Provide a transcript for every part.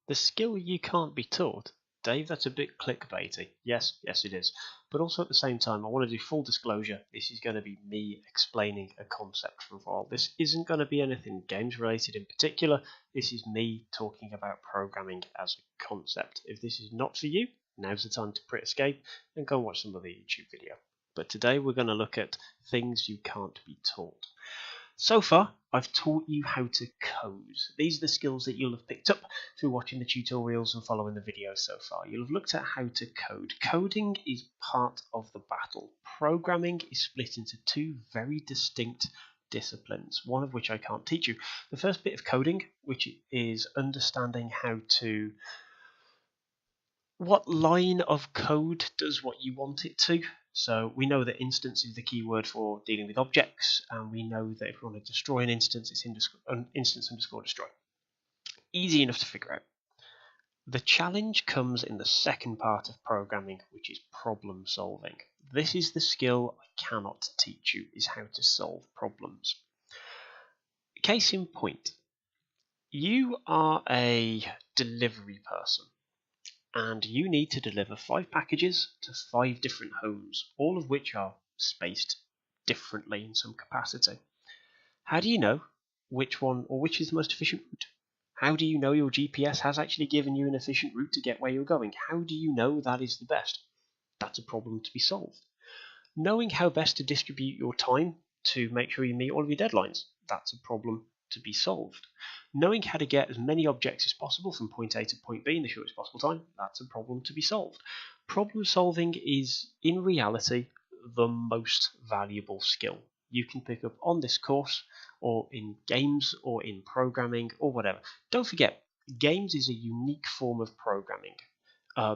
The skill you can't be taught. Dave, that's a bit clickbaity. Yes, yes, it is. But also at the same time, I want to do full disclosure. This is going to be me explaining a concept for a while. This isn't going to be anything games related in particular. This is me talking about programming as a concept. If this is not for you, now's the time to press escape and go and watch some other YouTube video. But today we're going to look at things you can't be taught. So far, I've taught you how to code. These are the skills that you'll have picked up through watching the tutorials and following the videos so far. You'll have looked at how to code. Coding is part of the battle. Programming is split into two very distinct disciplines, one of which I can't teach you. The first bit of coding, which is understanding what line of code does what you want it to. So we know that instance is the key word for dealing with objects, and we know that if we want to destroy an instance, it's instance underscore destroy. Easy enough to figure out. The challenge comes in the second part of programming, which is problem solving. This is the skill I cannot teach you, is how to solve problems. Case in point, you are a delivery person, and you need to deliver 5 packages to 5 different homes, all of which are spaced differently in some capacity. How do you know which one or which is the most efficient route? How do you know your GPS has actually given you an efficient route to get where you're going? How do you know that is the best? That's a problem to be solved. Knowing how best to distribute your time to make sure you meet all of your deadlines, that's a problem to be solved. Knowing how to get as many objects as possible from point A to point B in the shortest possible time, that's a problem to be solved. Problem solving is, in reality, the most valuable skill you can pick up on this course, or in games, or in programming, or whatever. Don't forget, games is a unique form of programming,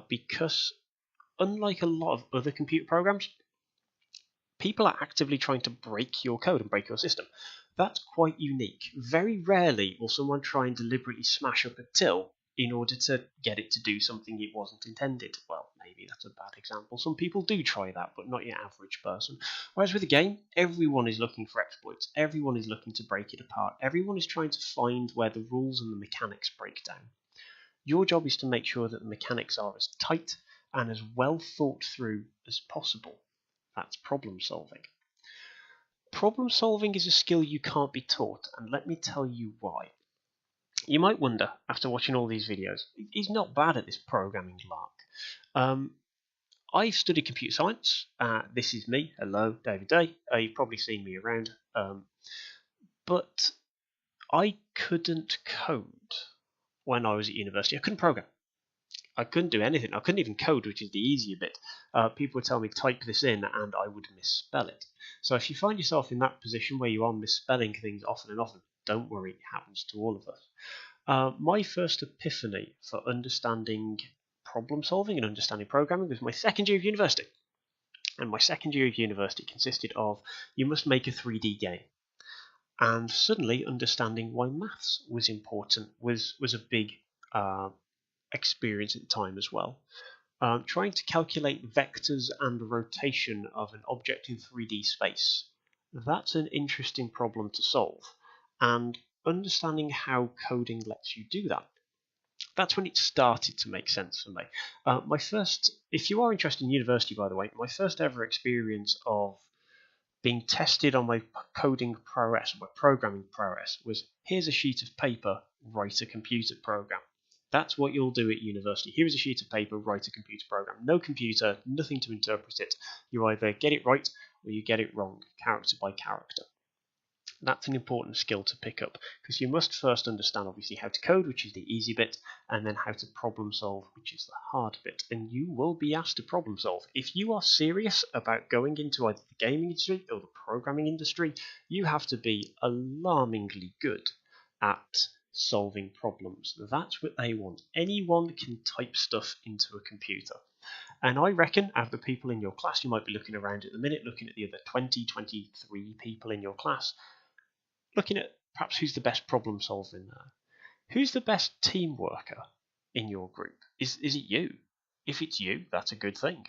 because unlike a lot of other computer programs, people are actively trying to break your code and break your system. That's quite unique. Very rarely will someone try and deliberately smash up a till in order to get it to do something it wasn't intended. Well, maybe that's a bad example. Some people do try that, but not your average person. Whereas with a game, everyone is looking for exploits. Everyone is looking to break it apart. Everyone is trying to find where the rules and the mechanics break down. Your job is to make sure that the mechanics are as tight and as well thought through as possible. That's problem solving. Problem solving is a skill you can't be taught, and let me tell you why. You might wonder, after watching all these videos, he's not bad at this programming lark. I've studied computer science. This is me. Hello, David Day. You've probably seen me around. But I couldn't code when I was at university. I couldn't program. I couldn't do anything. I couldn't even code, which is the easier bit. People would tell me type this in, and I would misspell it. So if you find yourself in that position where you are misspelling things often and often, don't worry, it happens to all of us. My first epiphany for understanding problem solving and understanding programming was my second year of university. And my second year of university consisted of, you must make a 3D game. And suddenly understanding why maths was important was a big experience at the time as well. Trying to calculate vectors and rotation of an object in 3D space. That's an interesting problem to solve, and understanding how coding lets you do that. That's when it started to make sense for me. If you are interested in university, by the way, my first ever experience of being tested on my coding prowess, my programming prowess, was here's a sheet of paper, write a computer program. That's what you'll do at university. Here is a sheet of paper, write a computer program. No computer, nothing to interpret it. You either get it right or you get it wrong, character by character. That's an important skill to pick up, because you must first understand, obviously, how to code, which is the easy bit, and then how to problem solve, which is the hard bit. And you will be asked to problem solve. If you are serious about going into either the gaming industry or the programming industry, you have to be alarmingly good at solving problems. That's what they want. Anyone can type stuff into a computer. And I reckon, out of the people in your class, you might be looking around at the minute, looking at the other 20, 23 people in your class, looking at perhaps who's the best problem solver in there. Who's the best team worker in your group? Is it you? If it's you, that's a good thing.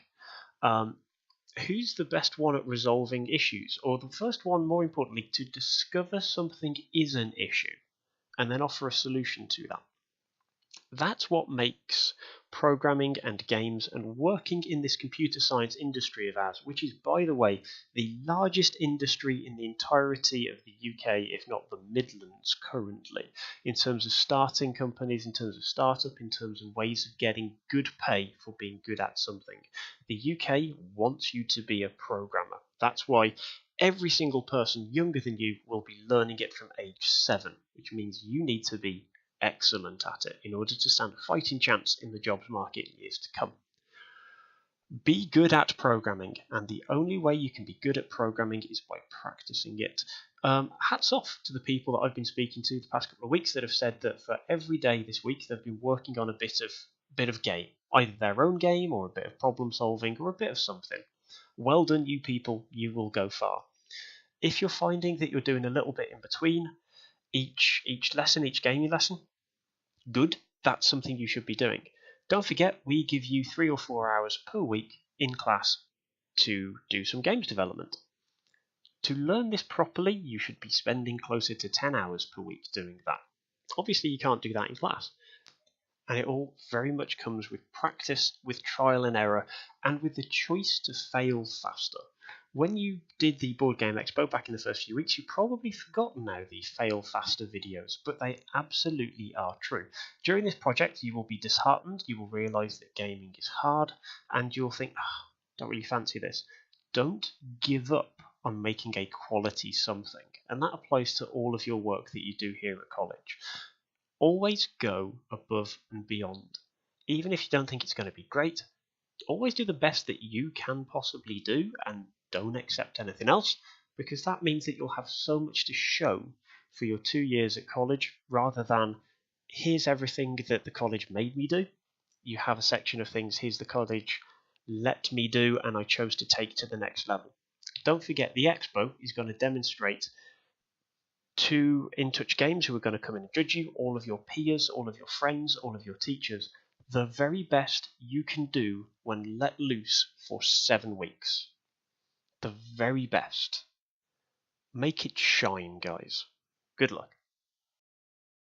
Who's the best one at resolving issues? Or the first one, more importantly, to discover something is an issue and then offer a solution to that. That's what makes programming and games and working in this computer science industry of ours, which is, by the way, the largest industry in the entirety of the UK, if not the Midlands currently, in terms of starting companies, in terms of startup, in terms of ways of getting good pay for being good at something. The UK wants you to be a programmer. That's why every single person younger than you will be learning it from age 7, which means you need to be excellent at it in order to stand a fighting chance in the jobs market in years to come. Be good at programming, and the only way you can be good at programming is by practicing it. Hats off to the people that I've been speaking to the past couple of weeks that have said that for every day this week they've been working on a bit of game, either their own game or a bit of problem solving or a bit of something. Well done, you people, you will go far. If you're finding that you're doing a little bit in between each lesson, each gaming lesson, good, that's something you should be doing. Don't forget, we give you 3 or 4 hours per week in class to do some games development. To learn this properly, you should be spending closer to 10 hours per week doing that. Obviously, you can't do that in class. And it all very much comes with practice, with trial and error, and with the choice to fail faster. When you did the Board Game Expo back in the first few weeks, you've probably forgotten now the fail faster videos, but they absolutely are true. During this project, you will be disheartened, you will realise that gaming is hard, and you'll think, don't really fancy this. Don't give up on making a quality something, and that applies to all of your work that you do here at college. Always go above and beyond. Even if you don't think it's going to be great, always do the best that you can possibly do and don't accept anything else, because that means that you'll have so much to show for your 2 years at college rather than here's everything that the college made me do. You have a section of things here's the college let me do and I chose to take to the next level. Don't forget, the expo is going to demonstrate 2 In Touch Games who are going to come in and judge you, all of your peers, all of your friends, all of your teachers, the very best you can do when let loose for 7 weeks. The very best. Make it shine, guys. Good luck.